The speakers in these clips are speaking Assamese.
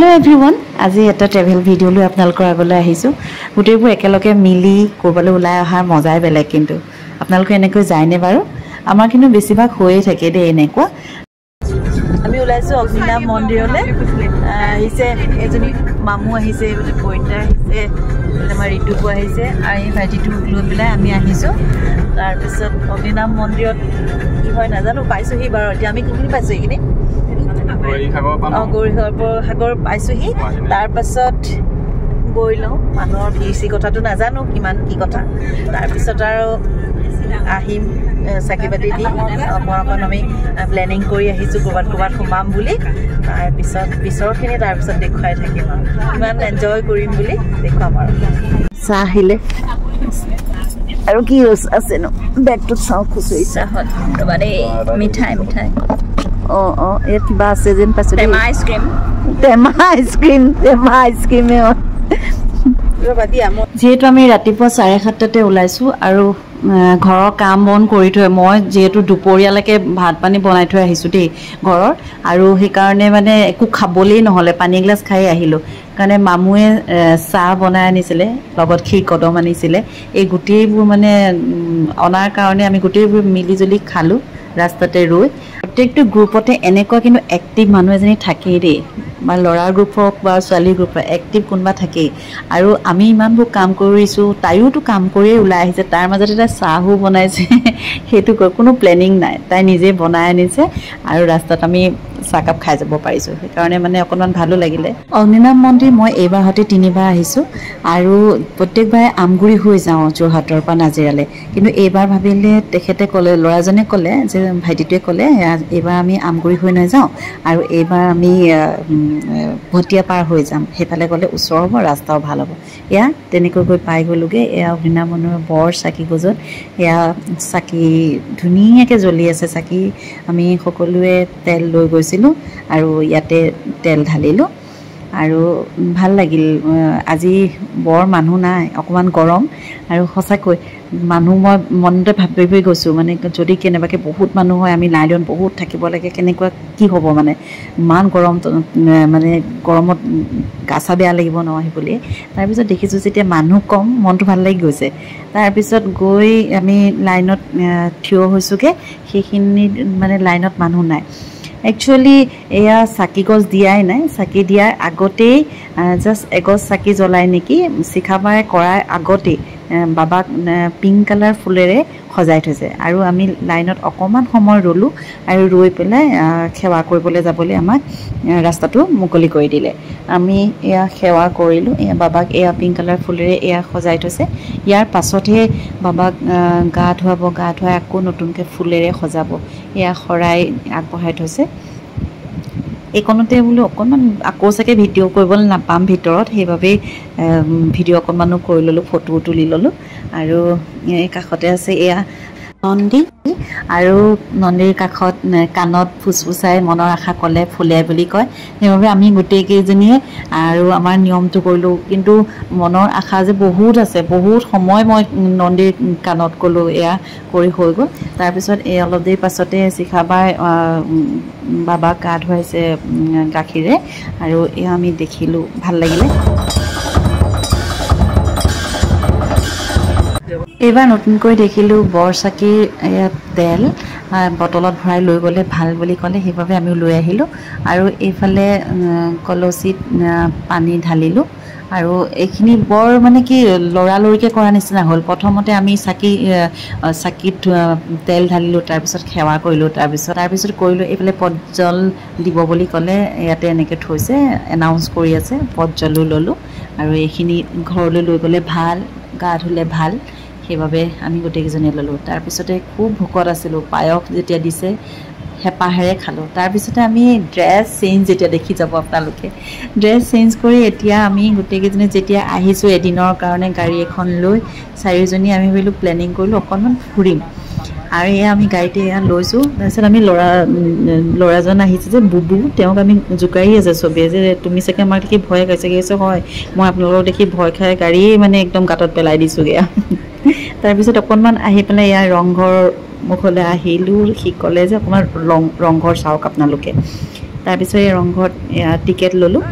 Hello everyone, আজি এটা ট্ৰেভেল ভিডিও লৈ আপোনালোকৰ আগলৈ আহিছো। গুটেইবোৰ একেলগে মিলি কৰবালৈ ওলাই অহাৰ মজাই বেলেগ কিন্তু আপোনালোকে এনেকৈ যায়নে বাৰু? আমাৰ কিন্তু বেছিভাগ হৈয়ে থাকে দে এনেকুৱা। আমি ওলাইছো অগ্নিনাভ মন্দিৰলৈ। আহিছে এজনী মামু আহিছে, বইতা আহিছে, আমাৰ ঋতুকো আহিছে আৰু এই ভাইটিটোক লৈ পেলাই আমি আহিছো। তাৰ পিছত অগ্নিনাভ মন্দিৰত কি হয় নাজানো, পাইছোহি বাৰু। এতিয়া আমি কোনখিনি পাইছো এইখিনি গৌৰীসাগৰ পাইছোহি। তাৰ পাছত গৈ লওঁ, মানুহৰ ভিৰ কথাটো নাজানো কিমান কি কথা। তাৰপিছত আৰু আহিম চাকি বাতি দি অকণ আমি প্লেনিং কৰি আহিছোঁ ক'ৰবাত সোমাম বুলি। তাৰপিছত পিছৰখিনি তাৰপিছত দেখুৱাই থাকিম আৰু কিমান এনজয় কৰিম বুলি দেখুৱাম আৰু। চাহ আহিলে আৰু কি আছেনো বেগটোত চাওঁ, খুচৰি চাহ হ'ল ৰ'বা দেই। মিঠাই ইয়াত কিবা আছে যেন পাইছোঁ। টেমা আইচক্ৰীমে যিহেতু আমি ৰাতিপুৱা 7:30 ওলাইছোঁ আৰু ঘৰৰ কাম বন কৰি থৈ, মই যিহেতু দুপৰীয়ালৈকে ভাত পানী বনাই থৈ আহিছোঁ দেই ঘৰৰ, আৰু সেইকাৰণে মানে একো খাবলেই নহ'লে, পানী এগিলাচ খাই আহিলোঁ। কাৰণে মামুৱে চাহ বনাই আনিছিলে, লগত ক্ষীৰ কদম আনিছিলে। এই গোটেইবোৰ মানে অনাৰ কাৰণে আমি গোটেইবোৰ মিলি জুলি খালোঁ ৰাস্তাতে ৰৈ। প্ৰত্যেকটো গ্ৰুপতে এনেকুৱা কিন্তু এক্টিভ মানুহ এজনী থাকেই দেই, বা ল'ৰাৰ গ্ৰুপ হওক বা ছোৱালীৰ গ্ৰুপ হওক, এক্টিভ কোনোবা থাকেই। আৰু আমি ইমানবোৰ কাম কৰিছোঁ, তাইওতো কাম কৰিয়ে ওলাই আহিছে, তাৰ মাজতে তাই চাহো বনাইছে। সেইটো কোনো প্লেনিং নাই, তাই নিজে বনাই আনিছে আৰু ৰাস্তাত আমি চাহকাপ খাই যাব পাৰিছোঁ। সেইকাৰণে মানে অকণমান ভালো লাগিলে। অগ্নিনাভ মন্দিৰ মই এইবাৰ সৈতে 3বাৰ আহিছোঁ আৰু প্ৰত্যেকবাৰে আমগুৰি হৈ যাওঁ যোৰহাটৰ পৰা নাজিৰালৈ। কিন্তু এইবাৰ ভাবিলে তেখেতে ক'লে, ল'ৰাজনে ক'লে যে, ভাইটিটোৱে ক'লে এইবাৰ আমি আমগুৰি হৈ নাযাওঁ আৰু এইবাৰ আমি ভটিয়া পাৰ হৈ যাম, সেইফালে গ'লে ওচৰ হ'ব, ৰাস্তাও ভাল হ'ব। এয়া তেনেকৈ গৈ পাই গ'লোগৈ। এয়া অগ্নিনাভ মন্দিৰৰ বৰ চাকি গছত, এয়া চাকি ধুনীয়াকৈ জ্বলি আছে চাকি। আমি সকলোৱে তেল লৈ গৈছিলোঁ আৰু ইয়াতে তেল ঢালিলোঁ আৰু ভাল লাগিল। আজি বৰ মানুহ নাই, অকণমান গৰম, আৰু সঁচাকৈ মানুহ মই মনতে ভাবি গৈছোঁ, মানে যদি কেনেবাকৈ বহুত মানুহ হয়, আমি লাইনত বহুত থাকিব লাগে, কেনেকুৱা কি হ'ব মানে। ইমান গৰম, মানে গৰমত গা চা বেয়া লাগিব নহয় বুলি। তাৰপিছত দেখিছোঁ যেতিয়া মানুহ কম, মনটো ভাল লাগি গৈছে। তাৰপিছত গৈ আমি লাইনত থিয় হৈছোঁগৈ। সেইখিনিত মানে লাইনত মানুহ নাই। একচুৱেলি এয়া চাকি গছ দিয়াই নাই, চাকি দিয়াৰ আগতেই জাষ্ট এগছ চাকি জ্বলাই নেকি, শিখাবাৰে কৰাৰ আগতেই বাবাক পিংক কালাৰ ফুলেৰে সজাই থৈছে। আৰু আমি লাইনত অকণমান সময় ৰ'লোঁ আৰু ৰৈ পেলাই সেৱা কৰিবলৈ যাবলৈ আমাক ৰাস্তাটো মুকলি কৰি দিলে। আমি এয়া সেৱা কৰিলোঁ। এয়া বাবাক এয়া পিংক কালাৰ ফুলেৰে এয়া সজাই থৈছে। ইয়াৰ পাছতহে বাবাক গা ধুৱাব, গা ধুৱাই আকৌ নতুনকৈ ফুলেৰে সজাব। এয়া শৰাই আগবঢ়াই থৈছে। এইকণতে বোলো অকণমান আকৌ চাগে ভিডিঅ' কৰিবলৈ নাপাম ভিতৰত, সেইবাবেই ভিডিঅ' অকণমানো কৰি ল'লোঁ, ফটোও তুলি ল'লোঁ। আৰু এই কাষতে আছে এয়া নন্দী, আৰু নন্দীৰ কাষত কাণত ফুচফুচাই মনৰ আশা ক'লে ফুলে বুলি কয়। সেইবাবে আমি গোটেইকেইজনীয়ে আৰু আমাৰ নিয়মটো কৰিলোঁ। কিন্তু মনৰ আশা যে বহুত আছে, বহুত সময় মই নন্দীৰ কাণত ক'লোঁ, এয়া কৰি হৈ গ'ল। তাৰপিছত এই অলপ দেৰি পাছতে শিখাবাই বাবাক গা ধুৱাইছে গাখীৰে, আৰু এয়া আমি দেখিলোঁ, ভাল লাগিলে। এইবাৰ নতুনকৈ দেখিলোঁ বৰচাকিৰ তেল বটলত ভৰাই লৈ গ'লে ভাল বুলি ক'লে, সেইবাবে আমি লৈ আহিলোঁ। আৰু এইফালে কলচীত পানী ঢালিলোঁ। আৰু এইখিনি বৰ মানে কি লৰালৰিকৈ কৰা নিচিনা হ'ল। প্ৰথমতে আমি চাকিত তেল ঢালিলোঁ, তাৰপিছত সেৱা কৰিলোঁ, তাৰপিছত কৰিলোঁ। এইফালে পটজল দিব বুলি ক'লে, ইয়াতে এনেকৈ থৈছে, এনাউন্স কৰি আছে। পটজলো ল'লোঁ। আৰু এইখিনি ঘৰলৈ লৈ গ'লে ভাল, গা ধুলে ভাল, সেইবাবে আমি গোটেইকেইজনীয়ে ল'লোঁ। তাৰপিছতে খুব ভোকত আছিলোঁ, পায়স যেতিয়া দিছে হেঁপাহেৰে খালোঁ। তাৰপিছতে আমি ড্ৰেছ চেঞ্জ, যেতিয়া দেখি যাব আপোনালোকে, ড্ৰেছ চেঞ্জ কৰি এতিয়া আমি গোটেইকেইজনী যেতিয়া আহিছোঁ এদিনৰ কাৰণে গাড়ী এখন লৈ, 4জনী আমি ভাবিলোঁ প্লেনিং কৰিলোঁ অকণমান ফুৰিম। আৰু এয়া আমি গাড়ীতে এয়া লৈছোঁ। তাৰপিছত আমি ল'ৰাজন আহিছে যে বুবু, তেওঁক আমি জোকাৰি আছে চবেই যে তুমি চাগে আমাক দেখি ভয় খাইছে। কৈছে হয়, মই আপোনালোকক দেখি ভয় খাই গাড়ীয়ে মানে একদম গাঁতত পেলাই দিছোঁগৈ। তাৰপিছত অকণমান আহি পেলাই ইয়াৰ ৰংঘৰ মুখলৈ আহিলোঁ। সি ক'লে যে অকণমান ৰংঘৰ চাওক আপোনালোকে। তাৰপিছত এই ৰংঘৰত টিকেট ল'লোঁ।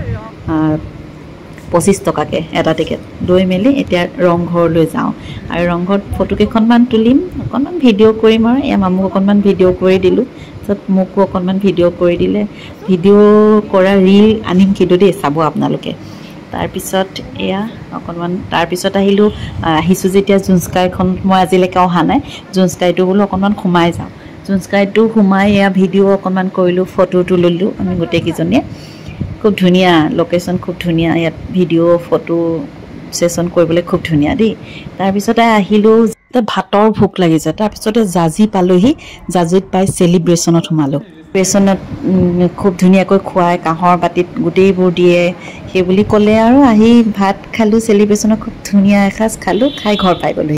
25 টকাকৈ এটা টিকেট লৈ মেলি এতিয়া ৰংঘৰলৈ যাওঁ আৰু ৰংঘৰত ফটো কেইখনমান তুলিম অকণমান ভিডিঅ' কৰিম আৰু এয়া মামুক অকণমান ভিডিঅ' কৰি দিলোঁ তাৰপিছত মোকো অকণমান ভিডিঅ' কৰি দিলে ভিডিঅ' কৰা ৰীল আনিম কিন্তু দেই চাব আপোনালোকে তাৰপিছত এয়া অকণমান তাৰপিছত আহিছোঁ যেতিয়া জুনস্কাইখন মই আজিলৈকে অহা নাই জুনস্কাইটো বোলো অকণমান সোমাই যাওঁ জুনস্কাইটো সোমাই এয়া ভিডিঅ' অকণমান কৰিলোঁ ফটো তুলিলোঁ আমি গোটেইকেইজনীয়ে খুব ধুনীয়া লোকেশ্যন খুব ধুনীয়া ইয়াত ভিডিঅ' ফটো ছেশ্যন কৰিবলৈ খুব ধুনীয়া দেই তাৰপিছতে আহিলোঁ ভাতৰ ভোক লাগিছে তাৰপিছতে জাজি পালোহি জাজিত পাই চেলিব্ৰেশ্যনত সোমালোঁ চেলিব্ৰেশ্যনত খুব ধুনীয়াকৈ খুৱাই কাঁহৰ বাতিত গোটেইবোৰ দিয়ে সেই বুলি ক'লে আৰু আহি ভাত খালোঁ চেলিব্ৰেশ্যনত খুব ধুনীয়া এসাঁজ খালোঁ খাই ঘৰ পাই গ'লোঁ